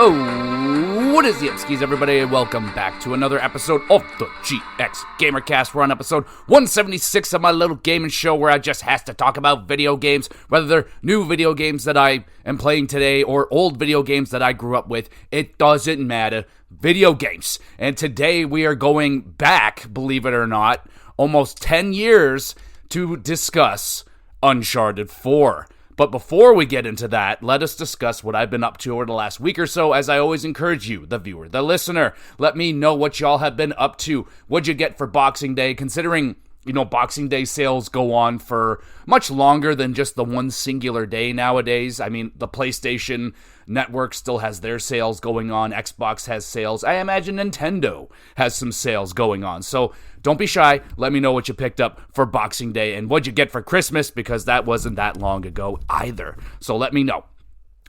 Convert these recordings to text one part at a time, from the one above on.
Oh, what is the Upskis, everybody, and welcome back to another episode of the GXGamerCast. We're on episode 176 of my little gaming show where I just has to talk about video games, whether they're new video games that I am playing today or old video games that I grew up with. It doesn't matter. Video games. And today we are going back, believe it or not, almost 10 years to discuss Uncharted 4. But before we get into that, let us discuss what I've been up to over the last week or so, as I always encourage you, the viewer, the listener. Let me know what y'all have been up to. What'd you get for Boxing Day, considering, Boxing Day sales go on for much longer than just the one singular day nowadays. I mean, the PlayStation Network still has their sales going on. Xbox has sales. I imagine Nintendo has some sales going on. So don't be shy. Let me know what you picked up for Boxing Day and what'd you get for Christmas, because that wasn't that long ago either. So let me know.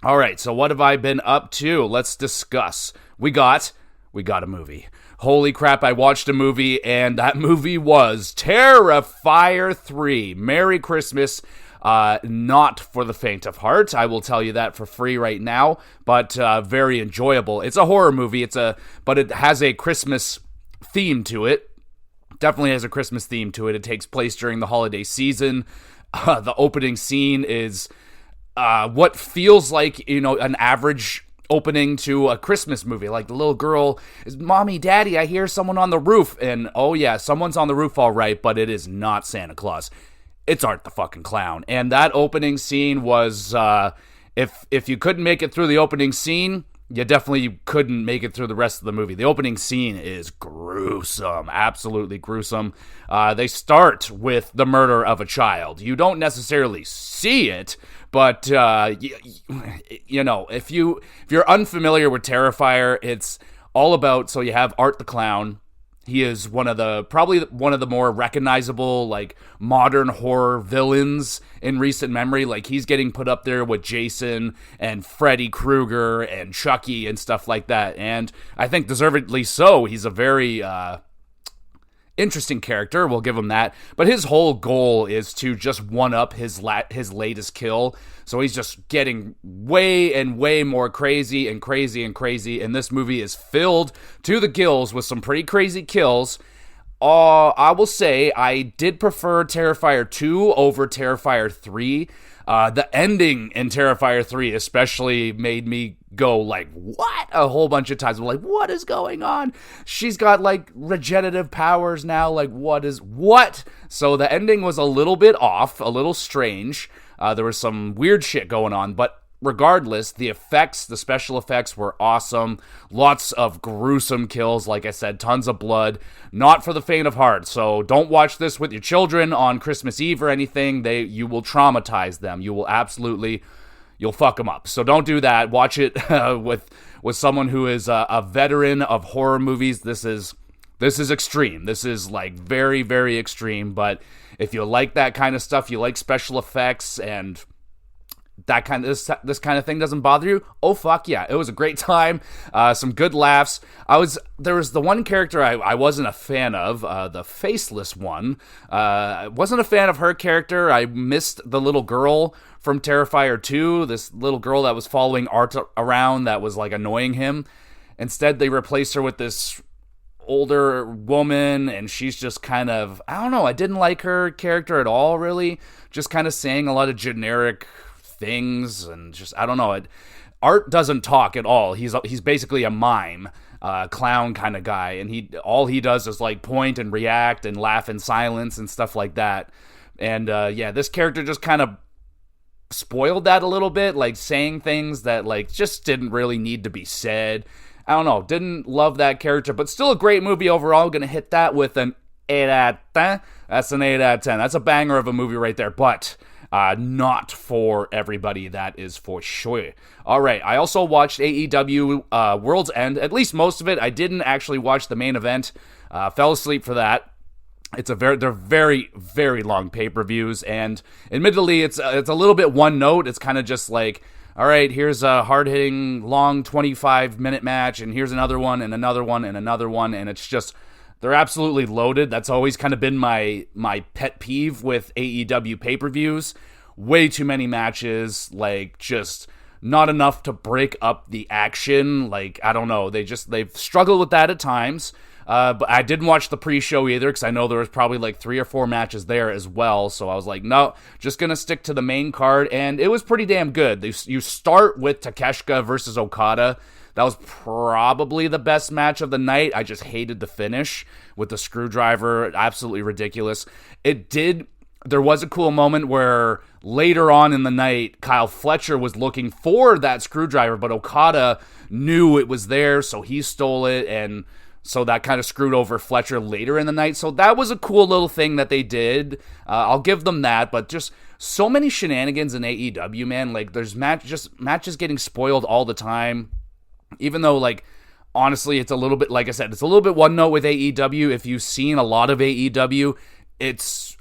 All right, so what have I been up to? Let's discuss. We got a movie. Holy crap, I watched a movie, and that movie was Terrifier 3. Merry Christmas. Not for the faint of heart. I will tell you that for free right now, but very enjoyable. It's a horror movie, but it has a Christmas theme to it. Definitely has a Christmas theme to it. It takes place during the holiday season. The opening scene is what feels like, an average opening to a Christmas movie. Like the little girl is, "Mommy, Daddy, I hear someone on the roof." And oh yeah, someone's on the roof, all right, but it is not Santa Claus. It's Art the fucking Clown. And that opening scene was, if you couldn't make it through the opening scene, you definitely couldn't make it through the rest of the movie. The opening scene is gruesome, absolutely gruesome. They start with the murder of a child. You don't necessarily see it, but if you're unfamiliar with Terrifier, it's all about. So you have Art the Clown. He is probably one of the more recognizable, like, modern horror villains in recent memory. Like, he's getting put up there with Jason and Freddy Krueger and Chucky and stuff like that. And I think deservedly so. He's a very interesting character. We'll give him that. But his whole goal is to just one-up his latest kill. So he's just getting way and way more crazy and crazy and crazy. And this movie is filled to the gills with some pretty crazy kills. I will say I did prefer Terrifier 2 over Terrifier 3. The ending in Terrifier 3 especially made me go like, what? A whole bunch of times. I'm like, what is going on? She's got like regenerative powers now. Like, what? So the ending was a little bit off, a little strange. There was some weird shit going on, but regardless, the special effects were awesome. Lots of gruesome kills, like I said, tons of blood. Not for the faint of heart, so don't watch this with your children on Christmas Eve or anything. You will traumatize them. You'll fuck them up. So don't do that. Watch it with someone who is a veteran of horror movies. This is extreme. This is like very, very extreme, but if you like that kind of stuff, you like special effects and that kind of this kind of thing doesn't bother you, oh fuck yeah, it was a great time. Some good laughs. There was the one character I wasn't a fan of, the faceless one. I wasn't a fan of her character. I missed the little girl from Terrifier 2, this little girl that was following Art around that was like annoying him. Instead, they replaced her with this older woman, and she's just kind of, I don't know, I didn't like her character at all, really. Just kind of saying a lot of generic things, and just, I don't know. Art doesn't talk at all. He's basically a mime, clown kind of guy, and all he does is like point and react and laugh in silence and stuff like that. And this character just kind of spoiled that a little bit, like saying things that like just didn't really need to be said. I don't know, didn't love that character, but still a great movie overall. Gonna hit that with an 8 out of 10. That's an 8 out of 10. That's a banger of a movie right there, but not for everybody, that is for sure. All right, I also watched AEW World's End, at least most of it. I didn't actually watch the main event. Fell asleep for that. They're very, very long pay-per-views, and admittedly, it's a little bit one note. It's kind of just like, all right, here's a hard-hitting, long 25-minute match, and here's another one, and another one, and another one, and it's just, they're absolutely loaded. That's always kind of been my pet peeve with AEW pay-per-views. Way too many matches, like, just not enough to break up the action. Like, I don't know. They've struggled with that at times. But I didn't watch the pre-show either because I know there was probably like 3 or 4 matches there as well. So I was like, no, just going to stick to the main card. And it was pretty damn good. You start with Takeshita versus Okada. That was probably the best match of the night. I just hated the finish with the screwdriver. Absolutely ridiculous. There was a cool moment where later on in the night, Kyle Fletcher was looking for that screwdriver, but Okada knew it was there, so he stole it, and so that kind of screwed over Fletcher later in the night. So that was a cool little thing that they did. I'll give them that, but just so many shenanigans in AEW, man. Like, there's matches getting spoiled all the time, even though, like, honestly, it's a little bit, like I said, it's a little bit one note with AEW. If you've seen a lot of AEW, it's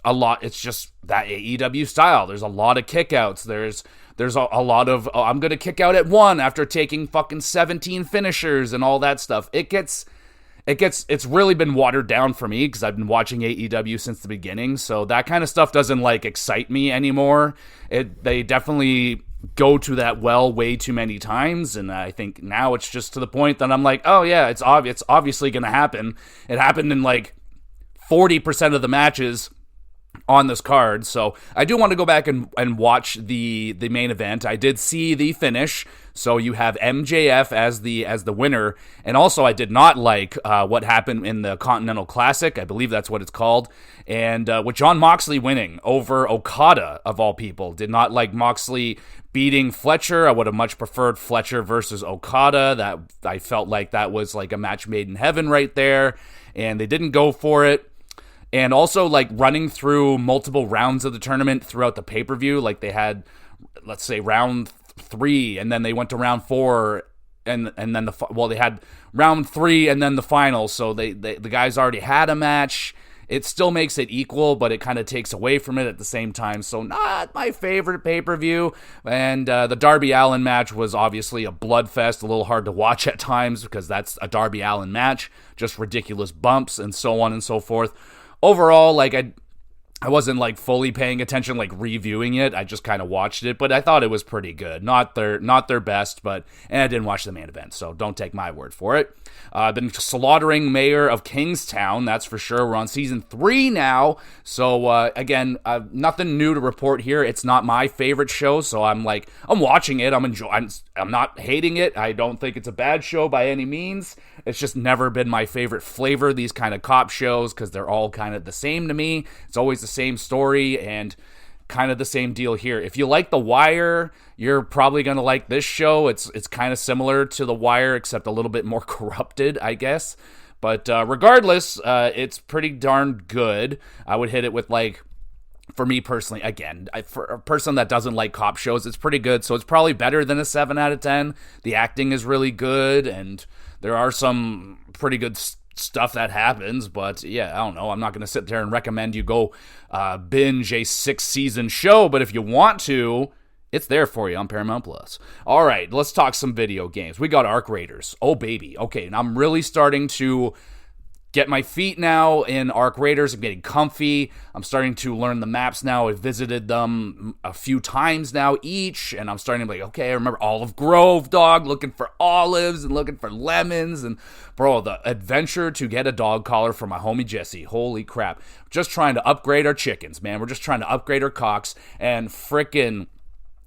just that AEW style. There's a lot of kickouts. There's a lot of, I'm going to kick out at 1 after taking fucking 17 finishers and all that stuff. It's really been watered down for me because I've been watching AEW since the beginning. So that kind of stuff doesn't like excite me anymore. They definitely go to that well way too many times, and I think now it's just to the point that I'm like, oh yeah, it's obviously going to happen. It happened in like 40% of the matches on this card, so I do want to go back and watch the main event. I did see the finish, so you have MJF as the winner, and also I did not like what happened in the Continental Classic, I believe that's what it's called, and with Jon Moxley winning over Okada, of all people. Did not like Moxley beating Fletcher. I would have much preferred Fletcher versus Okada. That I felt like that was like a match made in heaven right there, and they didn't go for it. And also, like, running through multiple rounds of the tournament throughout the pay-per-view, like they had, let's say, round 3, and then they went to round 4, and then they had round 3 and then the final. So the guys already had a match. It still makes it equal, but it kind of takes away from it at the same time. So not my favorite pay-per-view. And the Darby Allin match was obviously a bloodfest, a little hard to watch at times because that's a Darby Allin match, just ridiculous bumps and so on and so forth. Overall, like, I wasn't, like, fully paying attention, like, reviewing it. I just kind of watched it, but I thought it was pretty good. Not their best, and I didn't watch the main event, so don't take my word for it. I've been slaughtering Mayor of Kingstown, that's for sure. We're on season 3 now, so, again, nothing new to report here. It's not my favorite show, so I'm watching it. I'm not hating it. I don't think it's a bad show by any means. It's just never been my favorite flavor, these kind of cop shows, because they're all kind of the same to me. It's always the same story, and kind of the same deal here. If you like The Wire, you're probably going to like this show. It's kind of similar to The Wire, except a little bit more corrupted, I guess. But regardless, it's pretty darn good. I would hit it with, like, for me personally, again, for a person that doesn't like cop shows, it's pretty good. So it's probably better than a 7 out of 10. The acting is really good, and there are some pretty good stuff that happens, but yeah, I don't know. I'm not going to sit there and recommend you go binge a 6-season show, but if you want to, it's there for you on Paramount Plus. All right, let's talk some video games. We got Arc Raiders. Oh, baby. Okay, and I'm really starting to get my feet now in Arc Raiders. I'm getting comfy. I'm starting to learn the maps now. I've visited them a few times now each, and I'm starting to be like, okay, I remember Olive Grove, dog, looking for olives and looking for lemons, and bro, the adventure to get a dog collar for my homie Jesse. Holy crap. Just trying to upgrade our chickens, man. We're just trying to upgrade our cocks, and frickin'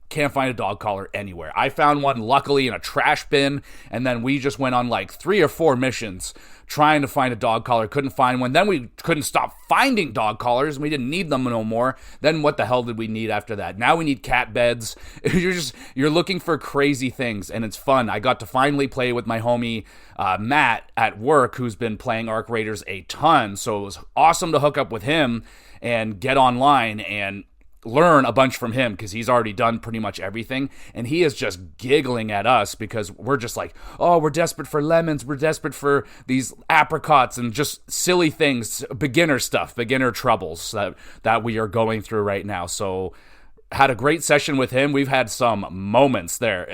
can't find a dog collar anywhere. I found one luckily in a trash bin, and then we just went on like 3 or 4 missions trying to find a dog collar. Couldn't find one. Then we couldn't stop finding dog collars, and we didn't need them no more. Then what the hell did we need after that? Now we need cat beds. You're looking for crazy things, and it's fun. I got to finally play with my homie Matt at work, who's been playing Arc Raiders a ton, so it was awesome to hook up with him and get online and learn a bunch from him, because he's already done pretty much everything, and he is just giggling at us because we're just like, oh, we're desperate for lemons, we're desperate for these apricots, and just silly things, beginner stuff, beginner troubles that we are going through right now. So had a great session with him. We've had some moments there.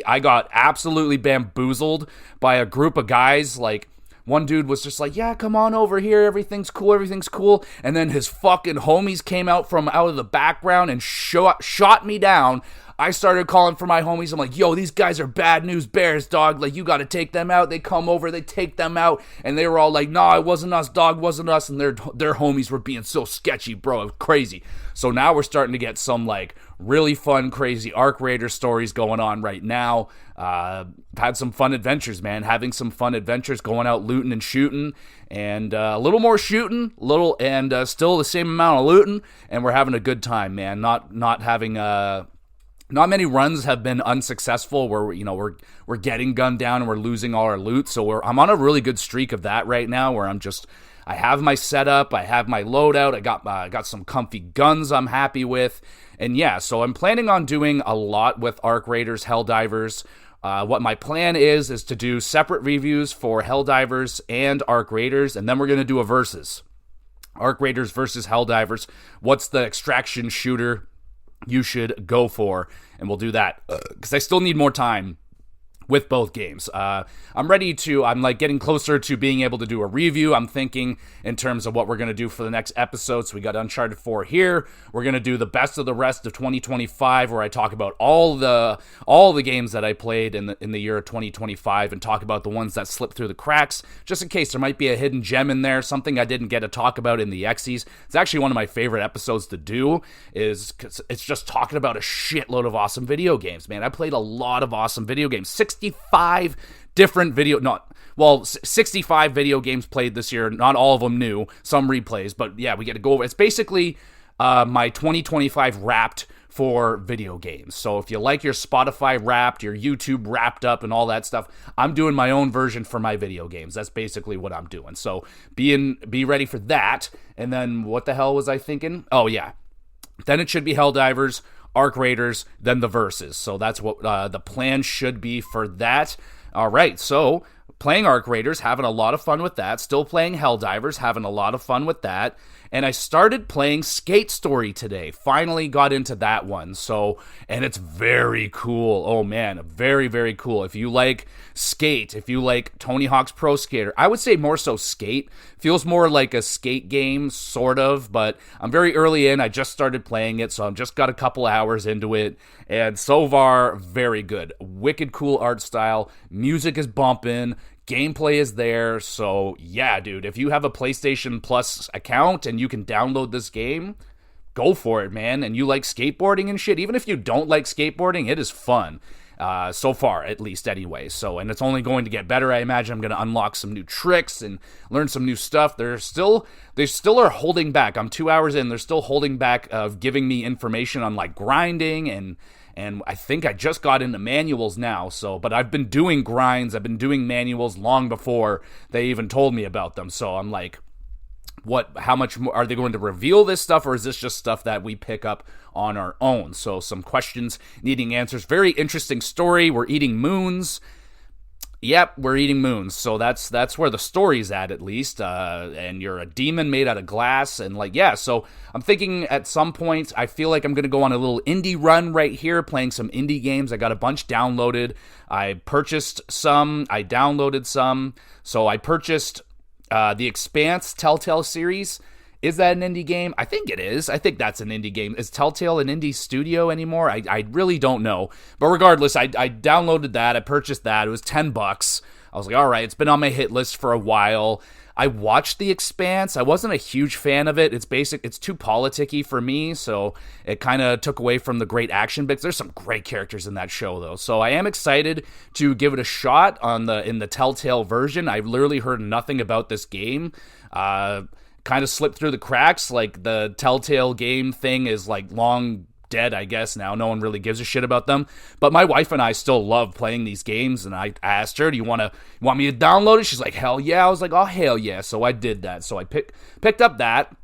I got absolutely bamboozled by a group of guys. Like, one dude was just like, yeah, come on over here, everything's cool. And then his fucking homies came out from out of the background and shot me down. I started calling for my homies. I'm like, yo, these guys are bad news bears, dog. Like, you got to take them out. They come over, they take them out. And they were all like, nah, it wasn't us, dog, wasn't us. And their homies were being so sketchy, bro. It was crazy. So now we're starting to get some, like, really fun, crazy Arc Raider stories going on right now. Had some fun adventures, man. Having some fun adventures, going out looting and shooting. And a little more shooting, still the same amount of looting. And we're having a good time, man. Not having... Not many runs have been unsuccessful where we're getting gunned down and we're losing all our loot. So I'm on a really good streak of that right now, where I have my setup, I have my loadout, I got some comfy guns I'm happy with, and yeah, so I'm planning on doing a lot with Arc Raiders, Helldivers. What my plan is to do separate reviews for Helldivers and Arc Raiders, and then we're gonna do a versus. Arc Raiders versus Helldivers. What's the extraction shooter you should go for? And we'll do that because I still need more time with both games. I'm like getting closer to being able to do a review. I'm thinking in terms of what we're going to do for the next episode. So we got Uncharted 4 here. We're going to do the best of the rest of 2025, where I talk about all the games that I played in the year of 2025 and talk about the ones that slipped through the cracks, just in case there might be a hidden gem in there, something I didn't get to talk about in the X's. It's actually one of my favorite episodes to do, is 'cause it's just talking about a shitload of awesome video games, man. I played a lot of awesome video games. 65 video games played this year. Not all of them new, some replays, but yeah, we get to go over. It's basically my 2025 wrapped for video games. So if you like your Spotify wrapped, your YouTube wrapped up and all that stuff, I'm doing my own version for my video games. That's basically what I'm doing. So be ready for that. And then what the hell was I thinking? Oh yeah. Then it should be Helldivers, Arc Raiders, then the verses. So that's what the plan should be for that. All right, so playing Arc Raiders, having a lot of fun with that. Still playing Helldivers, having a lot of fun with that. And I started playing Skate Story today. Finally got into that one. And it's very cool. Oh man, very, very cool. If you like Skate, if you like Tony Hawk's Pro Skater, I would say more so Skate. Feels more like a skate game, sort of, but I'm very early in. I just started playing it, so I've just got a couple hours into it. And so far, very good. Wicked cool art style. Music is bumping. Gameplay is there. So yeah, dude, if you have a PlayStation Plus account and you can download this game, go for it, man. And you like skateboarding and shit, even if you don't like skateboarding, it is fun. So far, at least, anyway. And it's only going to get better. I imagine I'm going to unlock some new tricks and learn some new stuff. They still are holding back. I'm 2 hours in. They're still holding back of giving me information on like grinding and I think I just got into manuals now. But I've been doing grinds. I've been doing manuals long before they even told me about them. So I'm like, how much more are they going to reveal this stuff, or is this just stuff that we pick up on our own? So some questions needing answers. Very interesting story. We're eating moons. Yep, we're eating moons. So that's where the story's at least. And you're a demon made out of glass, and like, yeah. So I'm thinking at some point, I feel like I'm gonna go on a little indie run right here, playing some indie games. I got a bunch downloaded. I purchased some. I downloaded some. So I purchased The Expanse Telltale series. Is that an indie game? I think it is. I think that's an indie game. Is Telltale an indie studio anymore? I really don't know. But regardless, I downloaded that. I purchased that. It was $10. I was like, all right, it's been on my hit list for a while. I watched The Expanse. I wasn't a huge fan of it. It's too politicky for me, so it kind of took away from the great action bits. There's some great characters in that show, though. So I am excited to give it a shot in the Telltale version. I've literally heard nothing about this game. Kind of slipped through the cracks. Like, the Telltale game thing is like long dead, I guess, now. No one really gives a shit about them. But my wife and I still love playing these games, and I asked her, do you want me to download it? She's like, hell yeah. I was like, oh, hell yeah. So I did that. So I picked up that,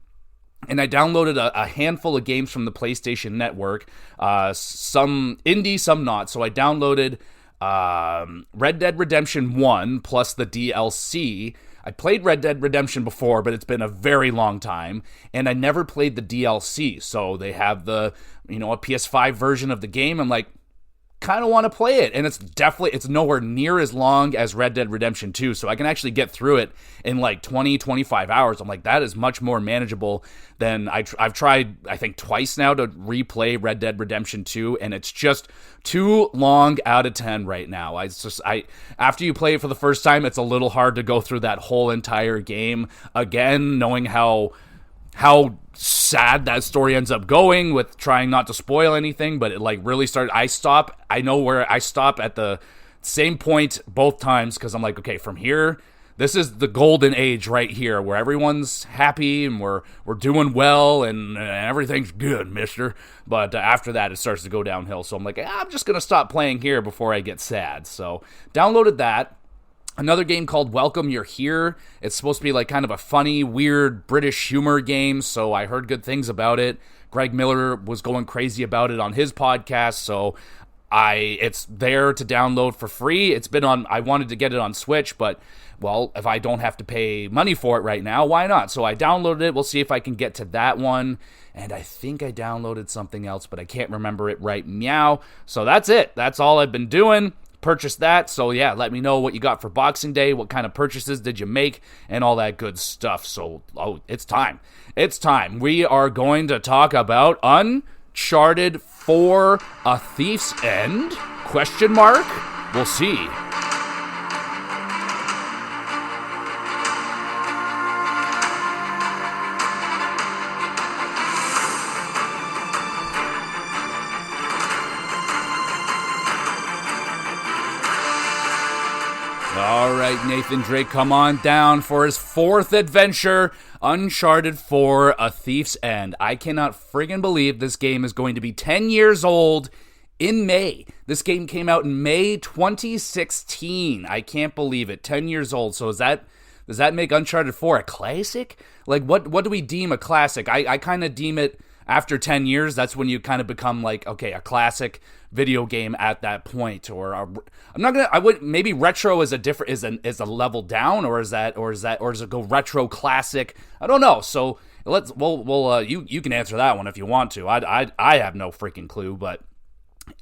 and I downloaded a handful of games from the PlayStation Network. Some indie, some not. So I downloaded Red Dead Redemption 1 plus the DLC. I played Red Dead Redemption before, but it's been a very long time, and I never played the DLC. So they have a PS5 version of the game. I'm like, kind of want to play it. And it's nowhere near as long as Red Dead Redemption 2, so I can actually get through it in like 20, 25 hours. I'm like, that is much more manageable than I've tried, I think, twice now to replay Red Dead Redemption 2, and it's just too long out of 10 right now. After you play it for the first time, it's a little hard to go through that whole entire game again, knowing how sad that story ends up going, with trying not to spoil anything, but it like really started. I know where I stop at the same point both times, because I'm like, okay, from here, this is the golden age right here, where everyone's happy and we're doing well and everything's good, mister. But after that, it starts to go downhill. So I'm like, I'm just going to stop playing here before I get sad. So downloaded that. Another game called Welcome You're Here. It's supposed to be like kind of a funny, weird British humor game, so I heard good things about it. Greg Miller was going crazy about it on his podcast, so it's there to download for free. I wanted to get it on Switch, but, well, if I don't have to pay money for it right now, why not? So I downloaded it. We'll see if I can get to that one. And I think I downloaded something else, but I can't remember it right meow. So that's it. That's all I've been doing. Purchased that. So yeah, let me know what you got for Boxing Day. What kind of purchases did you make and all that good stuff. So, it's time. It's time. We are going to talk about Uncharted 4: A Thief's End? Question mark? We'll see. All right, Nathan Drake, come on down for his fourth adventure, Uncharted 4: A Thief's End. I cannot friggin' believe this game is going to be 10 years old in May. This game came out in May 2016. I can't believe it. 10 years old. So does that make Uncharted 4 a classic? Like, what do we deem a classic? I kind of deem it after 10 years. That's when you kind of become like, okay, a classic video game at that point. Or maybe retro is a level down, or does it go retro classic? I don't know. So you can answer that one if you want to. I have no freaking clue. But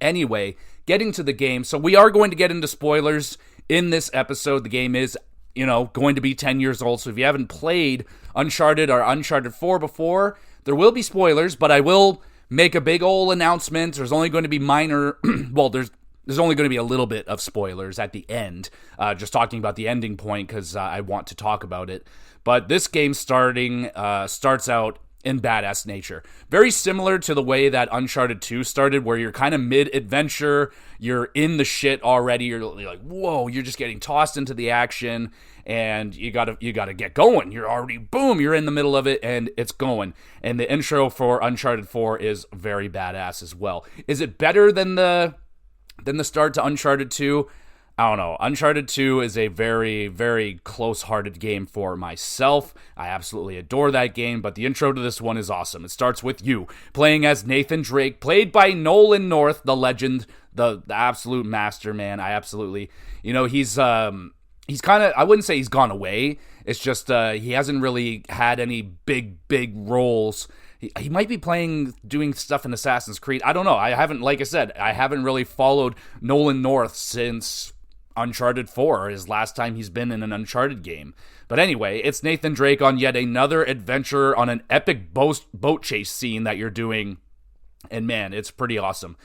anyway, getting to the game. So we are going to get into spoilers in this episode. The game is, going to be 10 years old. So if you haven't played Uncharted or Uncharted 4 before, there will be spoilers, but I will make a big old announcement. There's only going to be minor, well, there's only going to be a little bit of spoilers at the end, just talking about the ending point, because I want to talk about it. But this game starts out in badass nature. Very similar to the way that Uncharted 2 started, where you're kind of mid-adventure, you're in the shit already, you're like, whoa, you're just getting tossed into the action, and you gotta get going. You're already, boom, you're in the middle of it, and it's going. And the intro for Uncharted 4 is very badass as well. Is it better than the start to Uncharted 2? I don't know. Uncharted 2 is a very, very close-hearted game for myself. I absolutely adore that game, but the intro to this one is awesome. It starts with you playing as Nathan Drake, played by Nolan North, the legend, the absolute master, man. I absolutely, he's kind of, I wouldn't say he's gone away. It's just he hasn't really had any big roles. He might be doing stuff in Assassin's Creed. I don't know. Like I said, I haven't really followed Nolan North since Uncharted 4 is last time he's been in an Uncharted game. But anyway, it's Nathan Drake on yet another adventure on an epic boat chase scene that you're doing. And man, it's pretty awesome.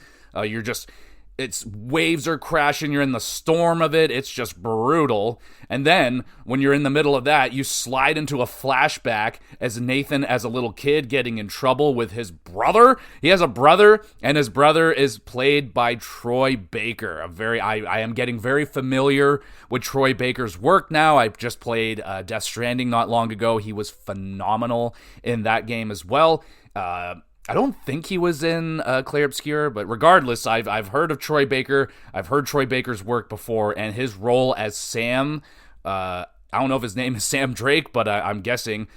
It's waves are crashing, you're in the storm of it, it's just brutal. And then, when you're in the middle of that, you slide into a flashback as Nathan, as a little kid, getting in trouble with his brother. He has a brother, and his brother is played by Troy Baker. I am getting very familiar with Troy Baker's work now. I just played Death Stranding not long ago. He was phenomenal in that game as well. I don't think he was in Clair Obscur, but regardless, I've heard of Troy Baker. I've heard Troy Baker's work before, and his role as Sam, I don't know if his name is Sam Drake, but I'm guessing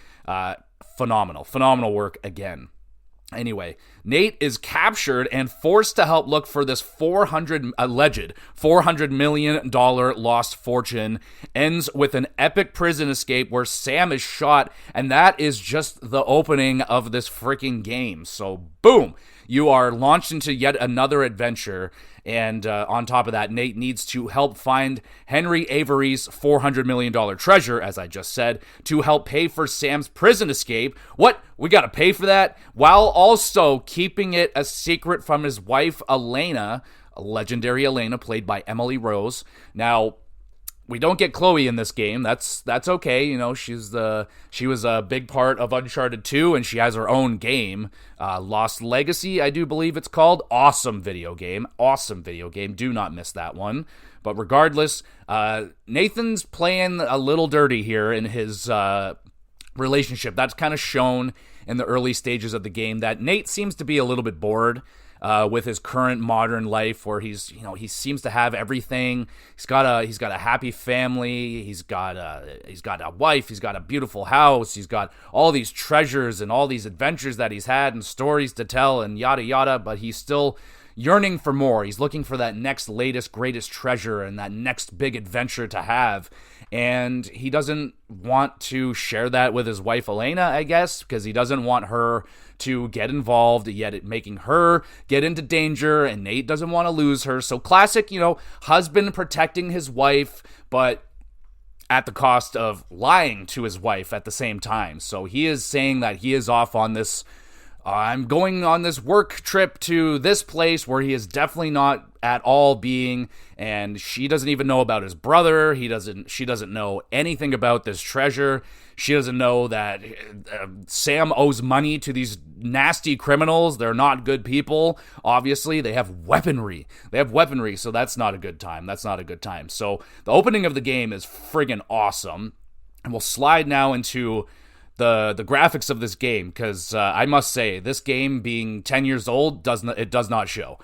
phenomenal work again. Anyway, Nate is captured and forced to help look for this alleged $400 million lost fortune. Ends with an epic prison escape where Sam is shot, and that is just the opening of this freaking game. So boom, you are launched into yet another adventure. And on top of that, Nate needs to help find Henry Avery's $400 million treasure, as I just said, to help pay for Sam's prison escape. What? We got to pay for that? While also keeping it a secret from his wife, Elena, legendary Elena, played by Emily Rose. Now, we don't get Chloe in this game. That's okay. You know, she was a big part of Uncharted 2, and she has her own game, Lost Legacy, I do believe it's called. Awesome video game. Do not miss that one. But regardless, Nathan's playing a little dirty here in his relationship. That's kind of shown in the early stages of the game, that Nate seems to be a little bit bored with his current modern life, where he seems to have everything. He's got a happy family. He's got a wife. He's got a beautiful house. He's got all these treasures and all these adventures that he's had and stories to tell and yada yada. But he's still yearning for more. He's looking for that next, latest, greatest treasure and that next big adventure to have. And he doesn't want to share that with his wife, Elena, I guess, because he doesn't want her to get involved, yet it making her get into danger, and Nate doesn't want to lose her. So classic, husband protecting his wife, but at the cost of lying to his wife at the same time. So he is saying that he is off on this, I'm going on this work trip to this place where he is definitely not at all being, and she doesn't even know about his brother. She doesn't know anything about this treasure. She doesn't know that Sam owes money to these nasty criminals. They're not good people. Obviously, they have weaponry. So that's not a good time. So the opening of the game is friggin' awesome. And we'll slide now into the graphics of this game, because I must say, this game being 10 years old, does not show.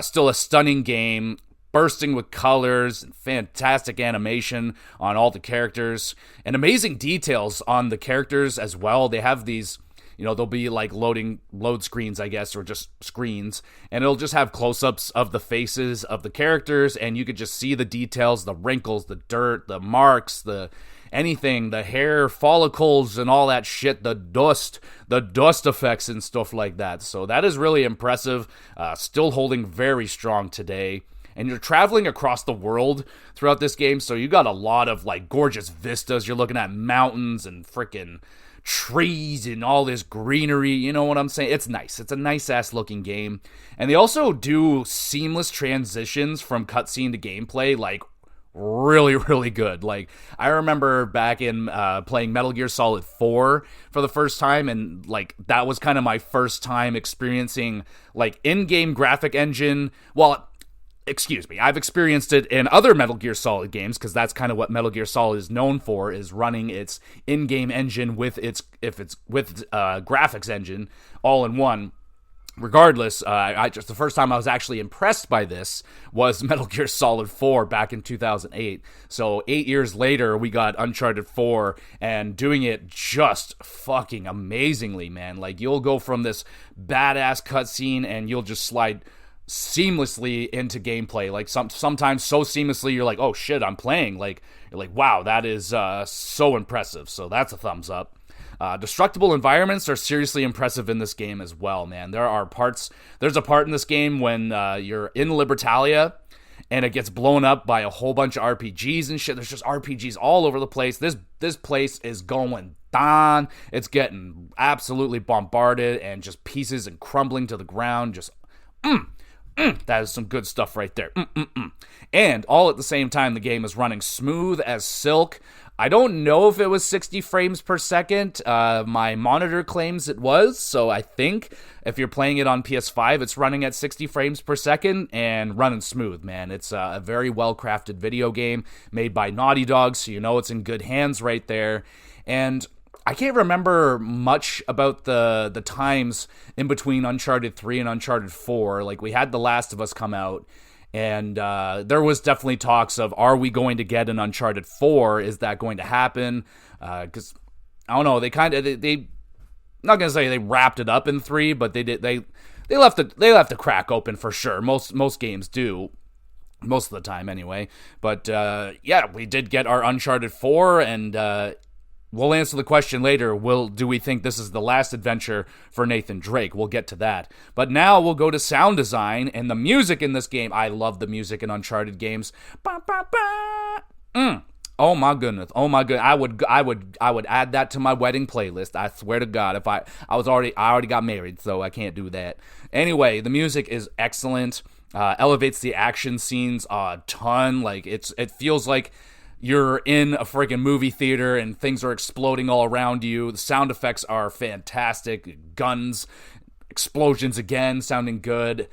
Still a stunning game, bursting with colors, fantastic animation on all the characters, and amazing details on the characters as well. They have these, they'll be like load screens, I guess, or just screens, and it'll just have close-ups of the faces of the characters, and you could just see the details, the wrinkles, the dirt, the marks, anything, the hair follicles and all that shit, the dust effects and stuff like that. So that is really impressive, still holding very strong today. And you're traveling across the world throughout this game, so you got a lot of like gorgeous vistas. You're looking at mountains and freaking trees and all this greenery, you know what I'm saying? It's nice. It's a nice-ass looking game. And they also do seamless transitions from cutscene to gameplay, like really, really good. Like, I remember back in playing Metal Gear Solid 4 for the first time, and like that was kind of my first time experiencing like in-game graphic engine. Well, excuse me, I've experienced it in other Metal Gear Solid games, because that's kind of what Metal Gear Solid is known for, is running its in-game engine with its graphics engine all in one. Regardless, the first time I was actually impressed by this was Metal Gear Solid 4 back in 2008. So 8 years later, we got Uncharted 4, and doing it just fucking amazingly, man. Like, you'll go from this badass cutscene and you'll just slide seamlessly into gameplay, like sometimes so seamlessly you're like, oh shit, I'm playing. Like, you're like, wow, that is so impressive. So that's a thumbs up. Destructible environments are seriously impressive in this game as well, man. There's a part in this game when you're in Libertalia and it gets blown up by a whole bunch of RPGs and shit. There's just RPGs all over the place. This place is going down. It's getting absolutely bombarded and just pieces and crumbling to the ground. Just that is some good stuff right there. And all at the same time, the game is running smooth as silk. I don't know if it was 60 frames per second. My monitor claims it was, so I think if you're playing it on PS5, it's running at 60 frames per second and running smooth, man. It's a very well-crafted video game made by Naughty Dog, so you know it's in good hands right there. And I can't remember much about the times in between Uncharted 3 and Uncharted 4. Like, we had The Last of Us come out, and there was definitely talks of, are we going to get an Uncharted 4? Is that going to happen? Because, I don't know, they not going to say they wrapped it up in 3, but they left the crack open for sure. Most games do. Most of the time, anyway. But, yeah, we did get our Uncharted 4, and we'll answer the question later. Do we think this is the last adventure for Nathan Drake? We'll get to that. But now we'll go to sound design and the music in this game. I love the music in Uncharted games. Ba, ba, ba. Oh my goodness. I would add that to my wedding playlist. I swear to God. If I already got married, so I can't do that. Anyway, the music is excellent. Elevates the action scenes a ton. Like it feels like you're in a freaking movie theater and things are exploding all around you. The sound effects are fantastic. Guns, explosions again, sounding good.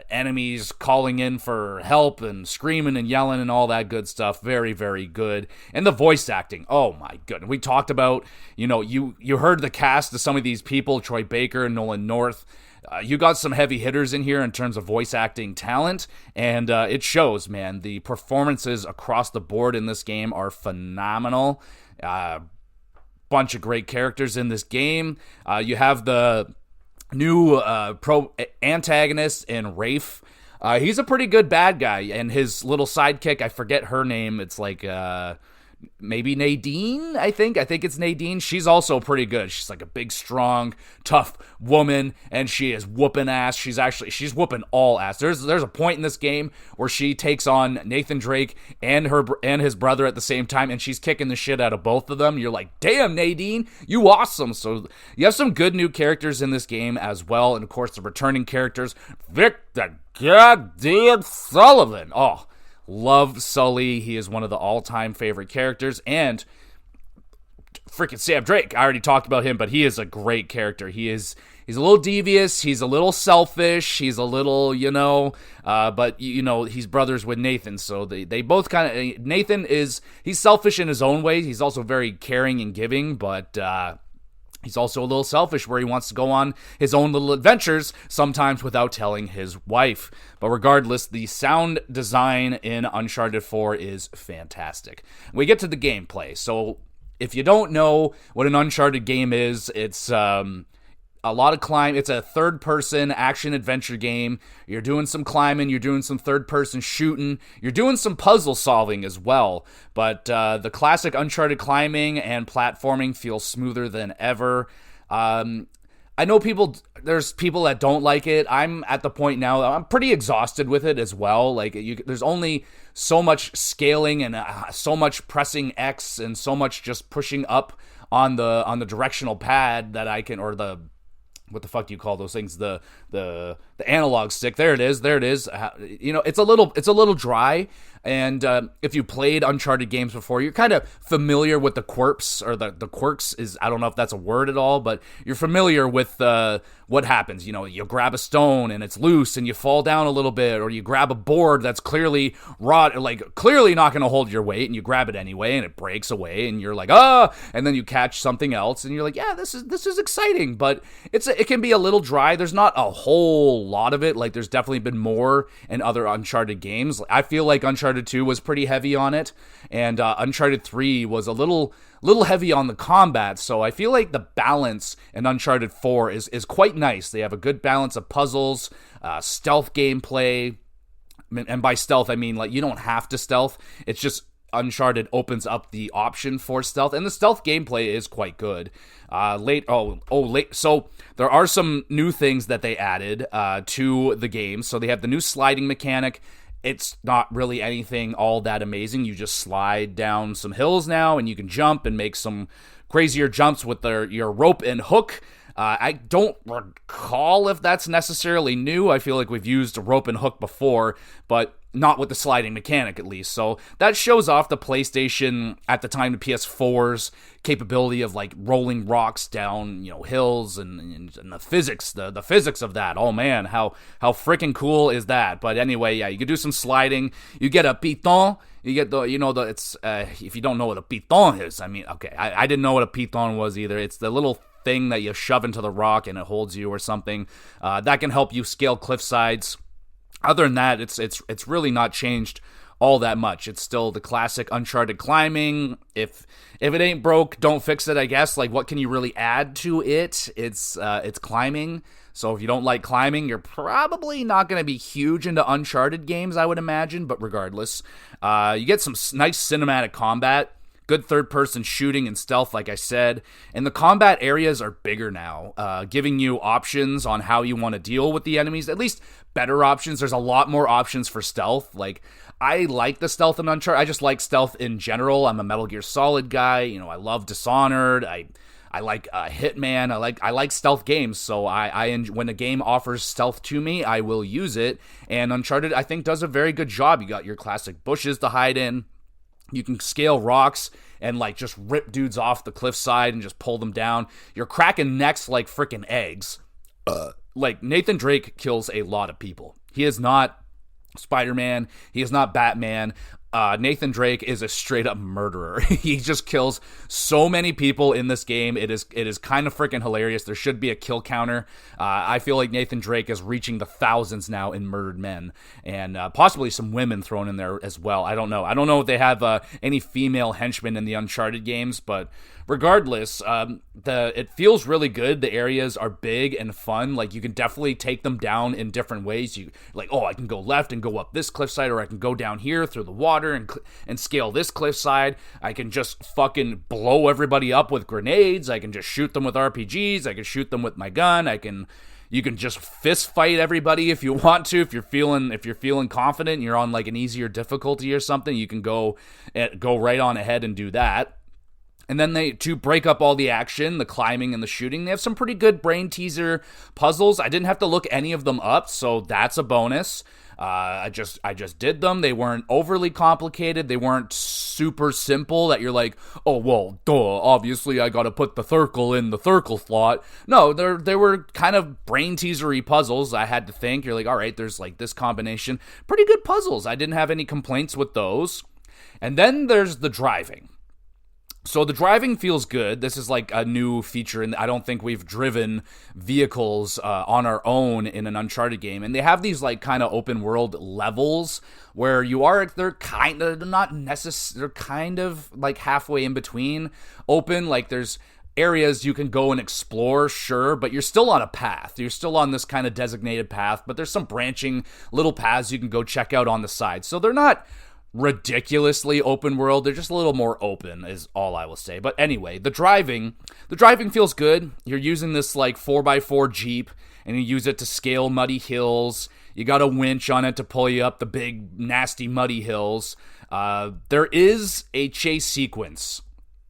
Enemies calling in for help and screaming and yelling and all that good stuff. Very, very good. And the voice acting. Oh my goodness. We talked about, you heard the cast of some of these people, Troy Baker and Nolan North. You got some heavy hitters in here in terms of voice acting talent, and it shows, man. The performances across the board in this game are phenomenal. Bunch of great characters in this game. You have the new antagonist in Rafe. He's a pretty good bad guy, and his little sidekick, I forget her name. It's like maybe Nadine, I think it's Nadine. She's also pretty good. She's like a big, strong, tough woman, and she is whooping ass. She's whooping all ass. There's a point in this game where she takes on Nathan Drake and his brother at the same time, and she's kicking the shit out of both of them. You're like, damn, Nadine, you awesome. So you have some good new characters in this game as well, and of course the returning characters, Vic the goddamn Sullivan. Oh, love Sully. He is one of the all-time favorite characters. And freaking Sam Drake. I already talked about him, but he is a great character. He's a little devious. He's a little selfish. He's a little, but he's brothers with Nathan. So they both kind of, he's selfish in his own way. He's also very caring and giving, but he's also a little selfish where he wants to go on his own little adventures, sometimes without telling his wife. But regardless, the sound design in Uncharted 4 is fantastic. We get to the gameplay. So if you don't know what an Uncharted game is, it's a lot of climb. It's a third-person action-adventure game. You're doing some climbing. You're doing some third-person shooting. You're doing some puzzle solving as well. But the classic Uncharted climbing and platforming feels smoother than ever. I know there's people that don't like it. I'm at the point now, I'm pretty exhausted with it as well. Like, there's only so much scaling and so much pressing X and so much just pushing up on the directional pad that I can, or the, what the fuck do you call those things? The analog stick. There it is. It's a little dry. And if you played Uncharted games before, you're kind of familiar with the quirks, or the quirks is, I don't know if that's a word at all, but you're familiar with what happens. You grab a stone and it's loose and you fall down a little bit, or you grab a board that's clearly clearly not going to hold your weight, and you grab it anyway and it breaks away and you're like, and then you catch something else and you're like, yeah, this is exciting, but it can be a little dry. There's not a whole lot of it. Like, there's definitely been more in other Uncharted games. I feel like Uncharted 2 was pretty heavy on it, and Uncharted 3 was a little heavy on the combat, so I feel like the balance in Uncharted 4 is quite nice. They have a good balance of puzzles, stealth gameplay, and by stealth I mean, like, you don't have to stealth. It's just Uncharted opens up the option for stealth, and the stealth gameplay is quite good. So there are some new things that they added to the game. So they have the new sliding mechanic. It's not really anything all that amazing. You just slide down some hills now, and you can jump and make some crazier jumps with your rope and hook. I don't recall if that's necessarily new. I feel like we've used rope and hook before, but not with the sliding mechanic, at least. So that shows off the PlayStation, at the time, the PS4's capability of, like, rolling rocks down, hills, and the physics, the physics of that. Oh man, how freaking cool is that? But anyway, yeah, you can do some sliding. You get a piton. You get it's if you don't know what a piton is, I mean, okay, I didn't know what a piton was either. It's the little thing that you shove into the rock and it holds you or something. That can help you scale cliff sides. Other than that, it's really not changed all that much. It's still the classic Uncharted climbing. If it ain't broke, don't fix it, I guess. Like, what can you really add to it? It's climbing. So if you don't like climbing, you're probably not going to be huge into Uncharted games, I would imagine. But regardless, you get some nice cinematic combat. good third-person shooting and stealth, like I said. And the combat areas are bigger now, giving you options on how you want to deal with the enemies, at least better options. There's a lot more options for stealth. Like, I like the stealth in Uncharted. I just like stealth in general. I'm a Metal Gear Solid guy. You know, I love Dishonored. I like Hitman. I like stealth games. So when a game offers stealth to me, I will use it. And Uncharted, I think, does a very good job. You got your classic bushes to hide in. You can scale rocks and like just rip dudes off the cliffside and just pull them down. You're cracking necks like freaking eggs. Like, Nathan Drake kills a lot of people. He is not Spider-Man. He is not Batman. Nathan Drake is a straight-up murderer. He just kills so many people in this game. It is kind of freaking hilarious. There should be a kill counter. I feel like Nathan Drake is reaching the thousands now in murdered men, and possibly some women thrown in there as well. I don't know if they have any female henchmen in the Uncharted games, but regardless, it feels really good. The areas are big and fun. Like, you can definitely take them down in different ways. I can go left and go up this cliffside, or I can go down here through the water and scale this cliffside. I can just fucking blow everybody up with grenades. I can just shoot them with RPGs. I can shoot them with my gun. You can just fist fight everybody if you want to. If you're feeling confident and you're on like an easier difficulty or something, you can go right on ahead and do that. And then to break up all the action, the climbing and the shooting, they have some pretty good brain teaser puzzles. I didn't have to look any of them up, so that's a bonus. I just did them. They weren't overly complicated. They weren't super simple that you're like, oh, well, duh, obviously I gotta put the circle in the circle slot. No, they were kind of brain teasery puzzles. I had to think. You're like, all right, there's like this combination. Pretty good puzzles. I didn't have any complaints with those. And then there's the driving. So the driving feels good. This is like a new feature, and I don't think we've driven vehicles on our own in an Uncharted game. And they have these like kind of open world levels where they're kind of like halfway in between open. Like, there's areas you can go and explore, sure, but you're still on a path. You're still on this kind of designated path, but there's some branching little paths you can go check out on the side. So they're not ridiculously open world. They're just a little more open is all I will say. But anyway, the driving feels good. You're using this like 4x4 Jeep, and you use it to scale muddy hills. You got a winch on it to pull you up the big nasty muddy hills. There is a chase sequence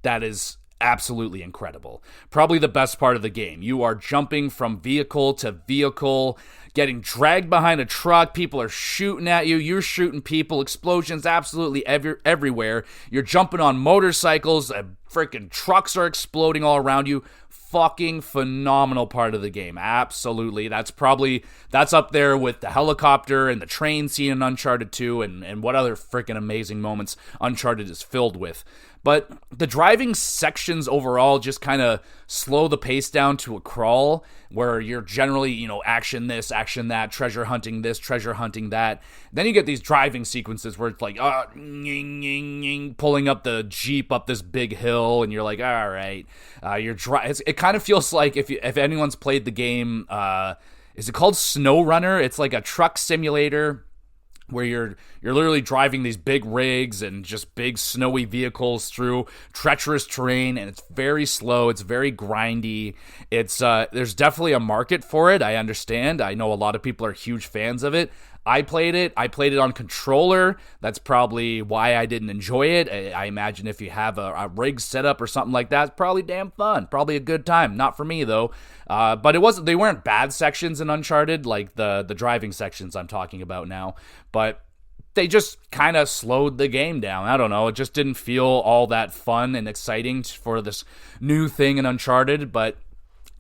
that is absolutely incredible. Probably the best part of the game. You are jumping from vehicle to vehicle, getting dragged behind a truck. People are shooting at you. You're shooting people. Explosions absolutely everywhere. You're jumping on motorcycles. Freaking trucks are exploding all around you. Fucking phenomenal part of the game. Absolutely. That's up there with the helicopter and the train scene in Uncharted 2 and what other freaking amazing moments Uncharted is filled with. But the driving sections overall just kind of slow the pace down to a crawl, where you're generally, action this, action that, treasure hunting this, treasure hunting that. Then you get these driving sequences where it's like, pulling up the Jeep up this big hill, and you're like, all right. It kind of feels like if anyone's played the game, is it called Snow Runner? It's like a truck simulator where you're literally driving these big rigs and just big snowy vehicles through treacherous terrain, and it's very slow, it's very grindy. It's there's definitely a market for it. I understand. I know a lot of people are huge fans of it. I played it on controller. That's probably why I didn't enjoy it. I imagine if you have a rig setup or something like that, it's probably damn fun. Probably a good time. Not for me though. But they weren't bad sections in Uncharted, like the driving sections I'm talking about now. But they just kind of slowed the game down. I don't know. It just didn't feel all that fun and exciting for this new thing in Uncharted. But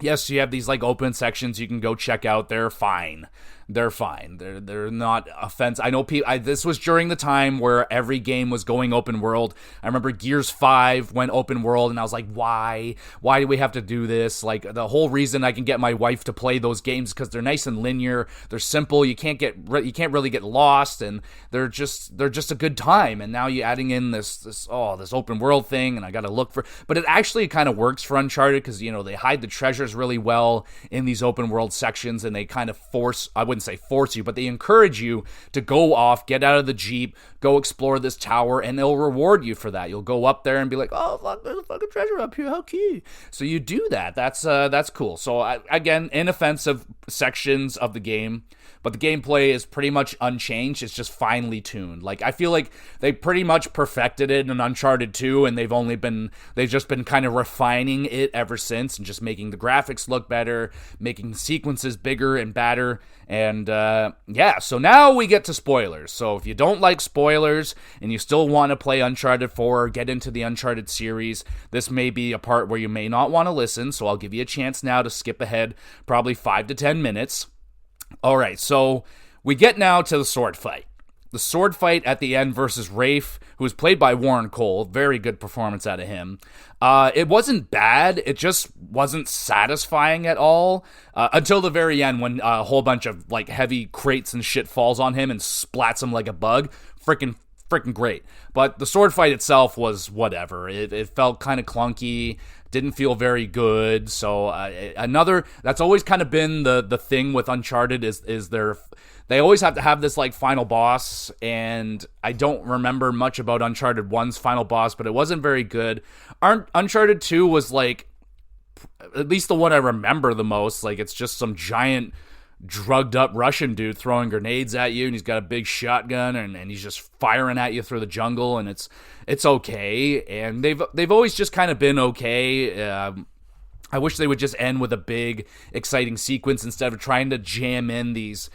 yes, you have these like open sections you can go check out. They're fine. They're fine. They're not offensive. I know this was during the time where every game was going open world. I remember Gears 5 went open world, and I was like, why? Why do we have to do this? Like, the whole reason I can get my wife to play those games because they're nice and linear. They're simple. You can't really get lost, and they're just a good time. And now you're adding in this open world thing, and I got to look for. But it actually kind of works for Uncharted because they hide the treasures really well in these open world sections, and they kind of force. I would wouldn't say force you, but they encourage you to go off, get out of the Jeep, go explore this tower, and they'll reward you for that. You'll go up there and be like, oh, fuck, there's a fucking treasure up here, how cute. So you do that. That's cool. So again, inoffensive sections of the game, but the gameplay is pretty much unchanged. It's just finely tuned. Like, I feel like they pretty much perfected it in Uncharted 2, and they've just been kind of refining it ever since, and just making the graphics look better, making the sequences bigger and badder. And so now we get to spoilers. So if you don't like spoilers and you still want to play Uncharted 4 or get into the Uncharted series, this may be a part where you may not want to listen, so I'll give you a chance now to skip ahead probably 5 to 10 minutes. All right, so we get now to the sword fight. The sword fight at the end versus Rafe, who was played by Warren Cole. Very good performance out of him. It wasn't bad. It just wasn't satisfying at all until the very end, when a whole bunch of like heavy crates and shit falls on him and splats him like a bug. Freaking great. But the sword fight itself was whatever. It felt kind of clunky. Didn't feel very good. So that's always kind of been the thing with Uncharted is they always have to have this like final boss, and I don't remember much about Uncharted 1's final boss, but it wasn't very good. Uncharted 2 was like, at least the one I remember the most, like it's just some giant drugged up Russian dude throwing grenades at you, and he's got a big shotgun, and he's just firing at you through the jungle, and it's okay. And they've always just kind of been okay. I wish they would just end with a big exciting sequence instead of trying to jam in these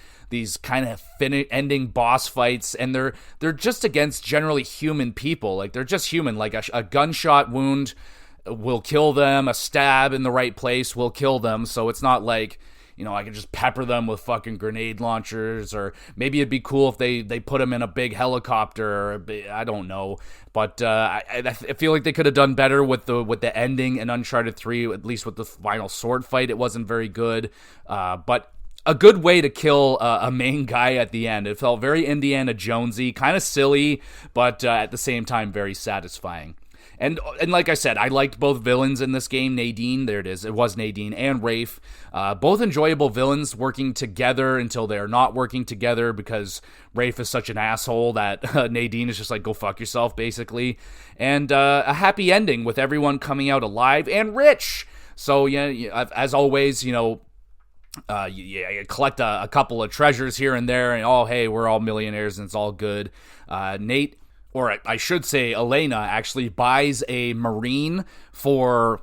kind of ending boss fights, and they're just against generally human people. Like, they're just human. Like a gunshot wound will kill them, a stab in the right place will kill them. So it's not like, you know, I can just pepper them with fucking grenade launchers, or maybe it'd be cool if they put them in a big helicopter, or I don't know. But I feel like they could have done better with the ending in Uncharted 3, at least with the final sword fight. It wasn't very good, but a good way to kill a main guy at the end. It felt very Indiana Jonesy, kind of silly, but at the same time very satisfying. And like I said, I liked both villains in this game. Nadine, there it is. It was Nadine and Rafe. Both enjoyable villains working together until they're not working together, because Rafe is such an asshole that Nadine is just like, go fuck yourself, basically. And a happy ending with everyone coming out alive and rich. So, yeah, as always, you know, you collect a couple of treasures here and there, and oh, hey, we're all millionaires and it's all good. Nate, or I should say Elena, actually buys a Marine for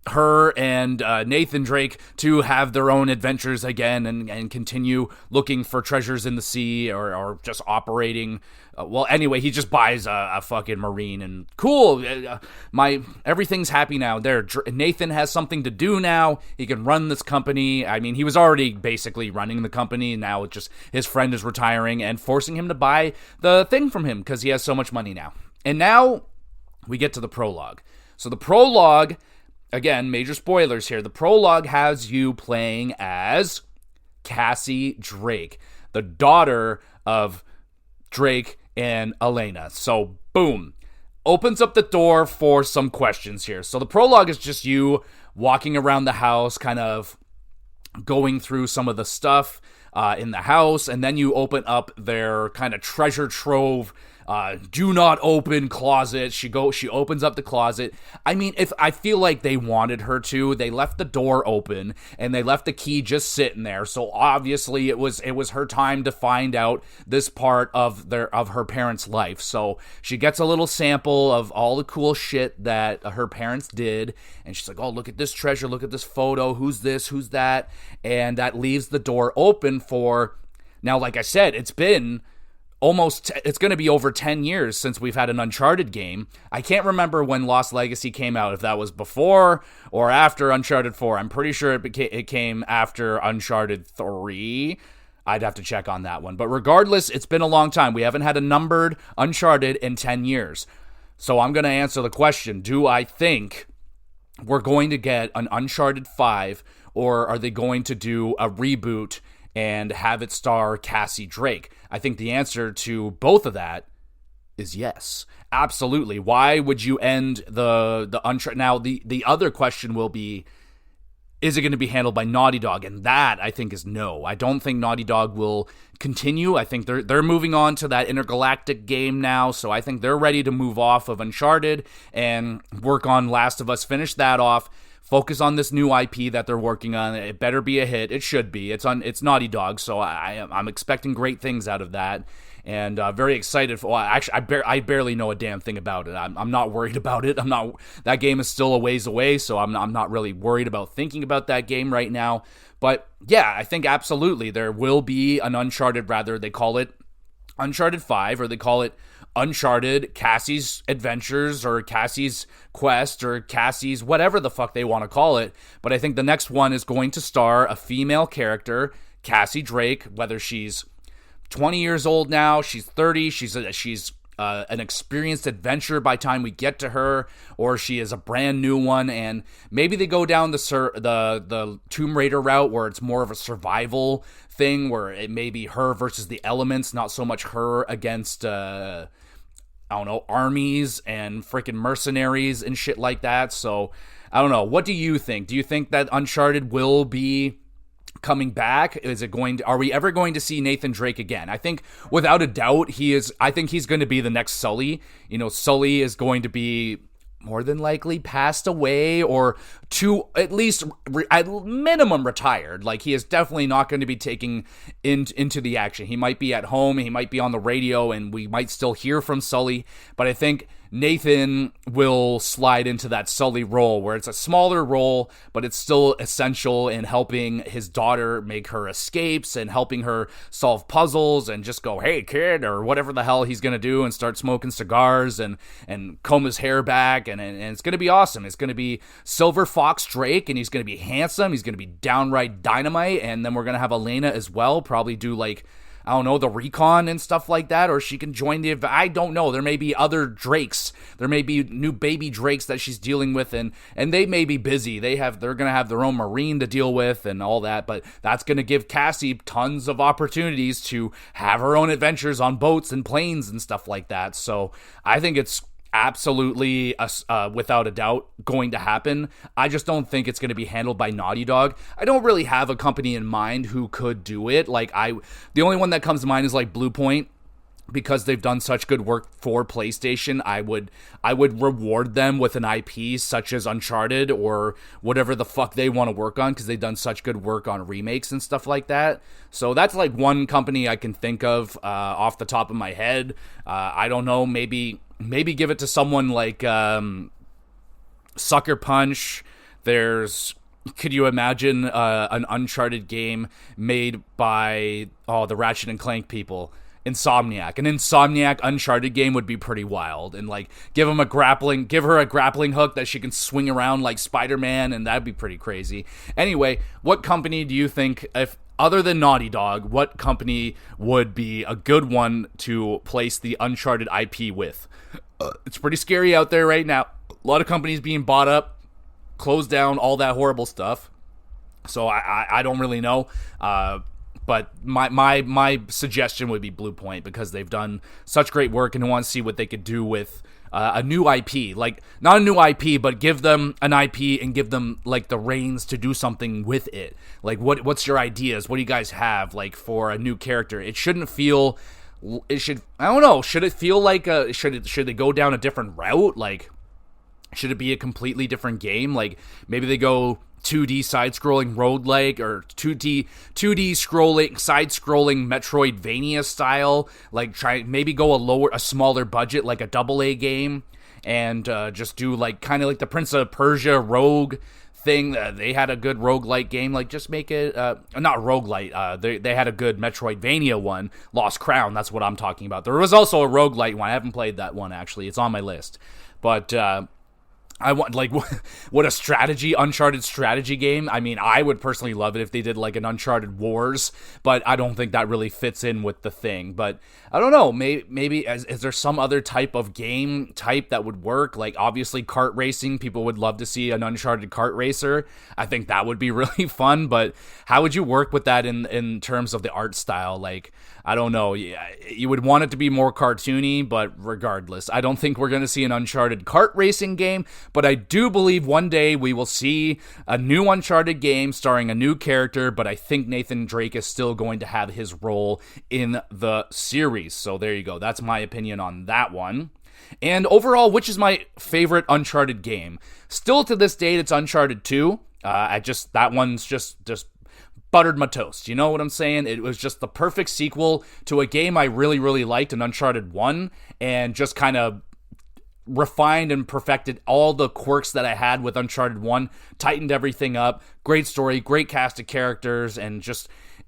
her and Nathan Drake to have their own adventures again, and continue looking for treasures in the sea, or just operating. Well, anyway, he just buys a fucking Marine, and cool, everything's happy now. Nathan has something to do now. He can run this company. I mean, he was already basically running the company, and now it's just his friend is retiring and forcing him to buy the thing from him because he has so much money now. And now we get to the prologue. So the prologue, again, major spoilers here. The prologue has you playing as Cassie Drake, the daughter of Drake and Elena. So, boom. Opens up the door for some questions here. So the prologue is just you walking around the house, kind of going through some of the stuff in the house, and then you open up their kind of treasure trove, do not open closet. She opens up the closet. I mean, I feel like they wanted her to. They left the door open and they left the key just sitting there. So obviously it was her time to find out this part of her parents' life. So she gets a little sample of all the cool shit that her parents did, and she's like, "Oh, look at this treasure, look at this photo. Who's this? Who's that?" And that leaves the door open for, now, like I said, it's been it's going to be over 10 years since we've had an Uncharted game. I can't remember when Lost Legacy came out, if that was before or after Uncharted 4. I'm pretty sure it came after Uncharted 3. I'd have to check on that one. But regardless, it's been a long time. We haven't had a numbered Uncharted in 10 years. So I'm going to answer the question, do I think we're going to get an Uncharted 5, or are they going to do a reboot and have it star Cassie Drake? I think the answer to both of that is yes. Absolutely. Why would you end the Uncharted? Now, the other question will be, is it going to be handled by Naughty Dog? And that, I think, is no. I don't think Naughty Dog will continue. I think they're moving on to that intergalactic game now, so I think they're ready to move off of Uncharted and work on Last of Us, finish that off, focus on this new IP that they're working on. It better be a hit. It should be. It's Naughty Dog, so I'm expecting great things out of that. And very excited for. Well, actually, I barely know a damn thing about it. I'm not worried about it. That game is still a ways away, so I'm not really worried about thinking about that game right now. But yeah, I think absolutely there will be an Uncharted. Rather, they call it Uncharted 5, or they call it Uncharted Cassie's Adventures, or Cassie's Quest, or Cassie's whatever the fuck they want to call it. But I think the next one is going to star a female character, Cassie Drake, whether she's 20 years old now, she's 30, she's an experienced adventurer by the time we get to her, or she is a brand new one, and maybe they go down the Tomb Raider route where it's more of a survival thing, where it may be her versus the elements, not so much her against I don't know, armies and freaking mercenaries and shit like that. So I don't know, what do you think? Do you think that Uncharted will be coming back? Are we ever going to see Nathan Drake again? I think without a doubt I think he's going to be the next Sully. Sully is going to be more than likely passed away, or to at least at minimum retired. Like, he is definitely not going to be taking into the action. He might be at home, he might be on the radio, and we might still hear from Sully, but I think Nathan will slide into that Sully role, where it's a smaller role, but it's still essential in helping his daughter make her escapes and helping her solve puzzles and just go, hey kid, or whatever the hell he's going to do, and start smoking cigars and comb his hair back, and it's going to be awesome. It's going to be Silver Fox Drake, and he's going to be handsome, he's going to be downright dynamite, and then we're going to have Elena as well, probably do like, I don't know, the recon and stuff like that, or she can join the, I don't know, there may be other Drakes, there may be new baby Drakes that she's dealing with, and they may be busy, they're going to have their own Marine to deal with and all that, but that's going to give Cassie tons of opportunities to have her own adventures on boats and planes and stuff like that. So I think it's absolutely, without a doubt, going to happen. I just don't think it's going to be handled by Naughty Dog. I don't really have a company in mind who could do it. The only one that comes to mind is like Blue Point, because they've done such good work for PlayStation. I would reward them with an IP such as Uncharted or whatever the fuck they want to work on, because they've done such good work on remakes and stuff like that. So that's like one company I can think of off the top of my head. I don't know, maybe give it to someone like Sucker Punch. Could you imagine an Uncharted game made by the Ratchet and Clank people? Insomniac. An Insomniac Uncharted game would be pretty wild, and like give her a grappling hook that she can swing around like Spider-Man, and that'd be pretty crazy. Anyway, what company do you think, if other than Naughty Dog, what company would be a good one to place the Uncharted IP with? It's pretty scary out there right now. A lot of companies being bought up, closed down, all that horrible stuff. So I don't really know. But my suggestion would be Blue Point, because they've done such great work, and I want to see what they could do with a new IP. Like, not a new IP, but give them an IP and give them like the reins to do something with it. Like, what's your ideas? What do you guys have like for a new character? It shouldn't feel. I don't know. Should it feel like should they go down a different route? Like, should it be a completely different game? Like, maybe they go 2D side-scrolling roguelike, or 2D side-scrolling Metroidvania style. Like, maybe go a smaller budget, like a AA game, and just do like kind of like the Prince of Persia Rogue thing. They had a good roguelike game. Like, just make it not roguelite. They had a good Metroidvania one, Lost Crown. That's what I'm talking about. There was also a roguelite one. I haven't played that one, actually. It's on my list, but I want, like, what a Uncharted strategy game. I mean, I would personally love it if they did like an Uncharted Wars, but I don't think that really fits in with the thing. But I don't know, maybe is there some other type of game type that would work? Like, obviously kart racing, people would love to see an Uncharted kart racer. I think that would be really fun, but how would you work with that in terms of the art style? Like, I don't know. You would want it to be more cartoony, but regardless, I don't think we're going to see an Uncharted kart racing game, but I do believe one day we will see a new Uncharted game starring a new character, but I think Nathan Drake is still going to have his role in the series. So there you go. That's my opinion on that one. And overall, which is my favorite Uncharted game? Still to this date, it's Uncharted 2. That one's just buttered my toast. You know what I'm saying? It was just the perfect sequel to a game I really, really liked in Uncharted 1, and just kind of refined and perfected all the quirks that I had with Uncharted 1, tightened everything up. Great story, great cast of characters, and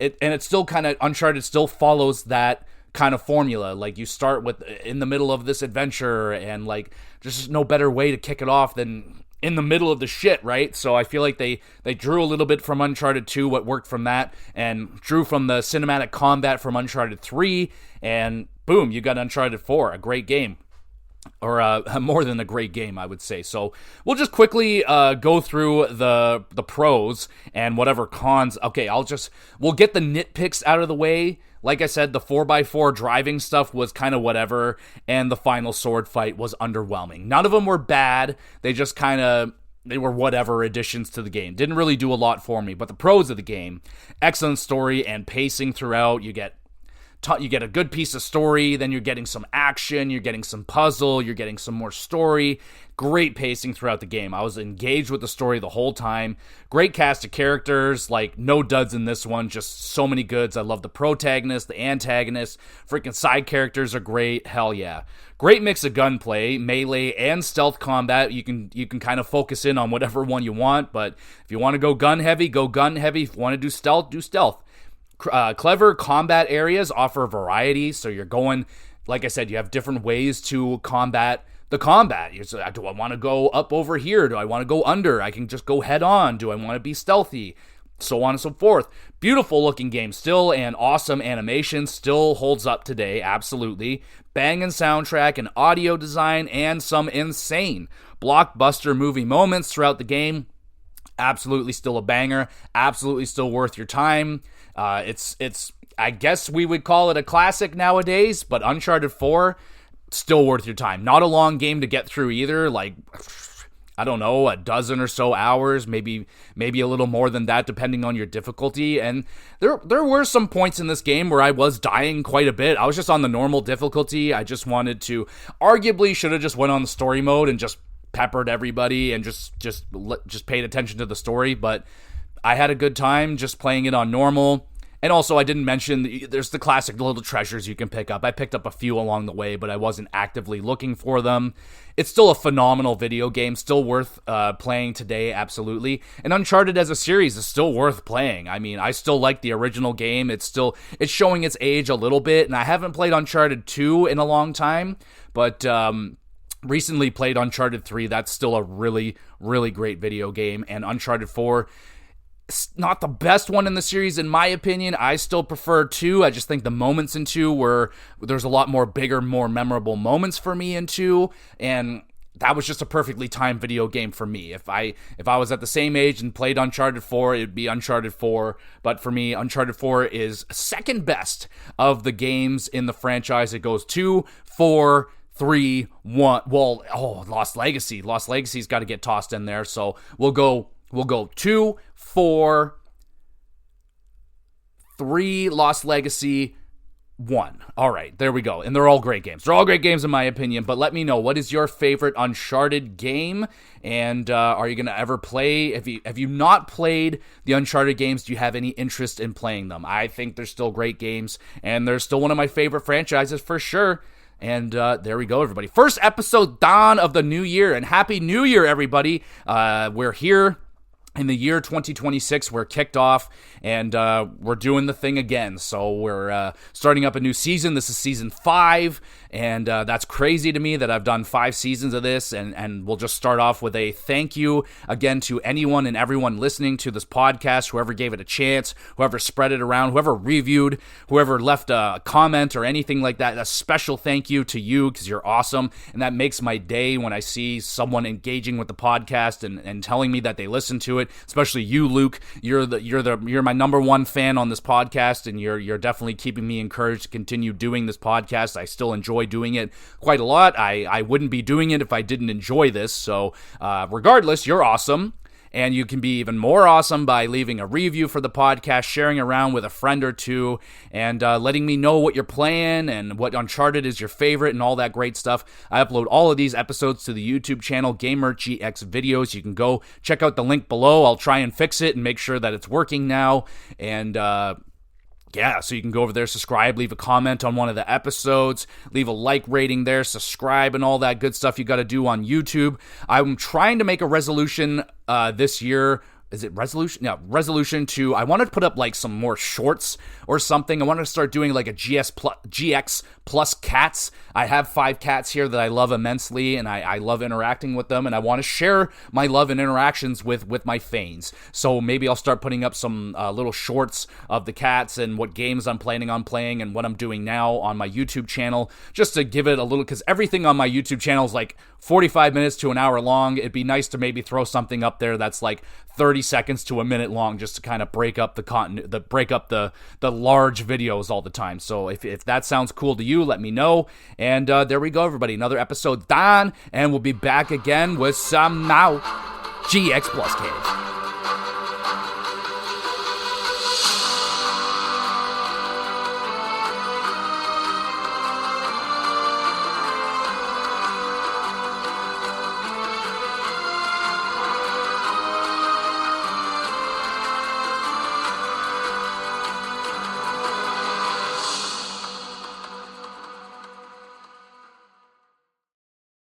it's still kind of, Uncharted still follows that kind of formula. Like, you start with in the middle of this adventure, and like there's just no better way to kick it off than in the middle of the shit, right? So I feel like they drew a little bit from Uncharted 2, what worked from that, and drew from the cinematic combat from Uncharted 3, and boom, you got Uncharted 4, a great game. Or more than a great game, I would say. So we'll just quickly go through the pros and whatever cons. Okay, we'll get the nitpicks out of the way. Like I said, the 4x4 driving stuff was kind of whatever, and the final sword fight was underwhelming. None of them were bad. They were whatever additions to the game. Didn't really do a lot for me. But the pros of the game, excellent story and pacing throughout. You get a good piece of story, then you're getting some action, you're getting some puzzle, you're getting some more story. Great pacing throughout the game. I was engaged with the story the whole time. Great cast of characters, like no duds in this one, just so many goods. I love the protagonist, the antagonist, freaking side characters are great. Hell yeah. Great mix of gunplay, melee, and stealth combat. You can kind of focus in on whatever one you want, but if you want to go gun heavy, go gun heavy. If you want to do stealth. Clever combat areas offer variety, so you're going, like I said, you have different ways to combat the combat. Do I want to go up over here? Do I want to go under? I can just go head on. Do I want to be stealthy? So on and so forth. Beautiful looking game still, and awesome animation still holds up today, absolutely. Banging soundtrack and audio design, and some insane blockbuster movie moments throughout the game. Absolutely still a banger. Absolutely still worth your time. It's I guess we would call it a classic nowadays, but Uncharted 4, still worth your time. Not a long game to get through either, like, I don't know, a dozen or so hours, maybe a little more than that depending on your difficulty. And there were some points in this game where I was dying quite a bit. I was just on the normal difficulty. I just wanted to, arguably should have just went on the story mode and just peppered everybody and just paid attention to the story, but I had a good time just playing it on normal. And also, I didn't mention, there's the classic little treasures you can pick up. I picked up a few along the way, but I wasn't actively looking for them. It's still a phenomenal video game, still worth playing today, absolutely. And Uncharted as a series is still worth playing. I mean, I still like the original game. It's showing its age a little bit, and I haven't played Uncharted 2 in a long time, but recently played Uncharted 3. That's still a really, really great video game. And Uncharted 4, not the best one in the series, in my opinion. I still prefer 2. I just think the moments in 2 there's a lot more bigger, more memorable moments for me in 2, and that was just a perfectly timed video game for me. If I was at the same age and played Uncharted 4, it would be Uncharted 4, but for me, Uncharted 4 is second best of the games in the franchise. It goes 2, 4, 3, 1. Well, Lost Legacy. Lost Legacy's got to get tossed in there, so we'll go 2, 4, 3, Lost Legacy, 1. All right, there we go. And they're all great games. They're all great games in my opinion, but let me know, what is your favorite Uncharted game? And are you going to ever play? Have you not played the Uncharted games? Do you have any interest in playing them? I think they're still great games, and they're still one of my favorite franchises for sure. And there we go, everybody. First episode, dawn of the new year, and Happy New Year, everybody. We're here in the year 2026. We're kicked off, and we're doing the thing again. So we're starting up a new season. This is season 5, And that's crazy to me that I've done 5 seasons of this, and we'll just start off with a thank you again to anyone and everyone listening to this podcast, whoever gave it a chance, whoever spread it around, whoever reviewed, whoever left a comment or anything like that. A special thank you to you, because you're awesome, and that makes my day when I see someone engaging with the podcast and telling me that they listen to it. Especially you, Luke. You're my number one fan on this podcast, and you're definitely keeping me encouraged to continue doing this podcast. I still enjoy doing it quite a lot. I wouldn't be doing it if I didn't enjoy this. So regardless, you're awesome. And you can be even more awesome by leaving a review for the podcast, sharing around with a friend or two, and letting me know what you're playing and what Uncharted is your favorite and all that great stuff. I upload all of these episodes to the YouTube channel, GamerGX Videos. You can go check out the link below. I'll try and fix it and make sure that it's working now. And yeah, so you can go over there, subscribe, leave a comment on one of the episodes, leave a like rating there, subscribe, and all that good stuff you got to do on YouTube. I'm trying to make a resolution this year. Is it resolution? Yeah, resolution to, I want to put up like some more shorts or something. I want to start doing like a GX plus cats. I have 5 cats here that I love immensely, and I love interacting with them, and I want to share my love and interactions with my fanes. So maybe I'll start putting up some little shorts of the cats and what games I'm planning on playing and what I'm doing now on my YouTube channel, just to give it a little, because everything on my YouTube channel is like 45 minutes to an hour long. It'd be nice to maybe throw something up there that's like 30 seconds to a minute long, just to kind of break up the large videos all the time. So if that sounds cool to you, let me know. And there we go, everybody. Another episode done, and we'll be back again with some now GX Plus games.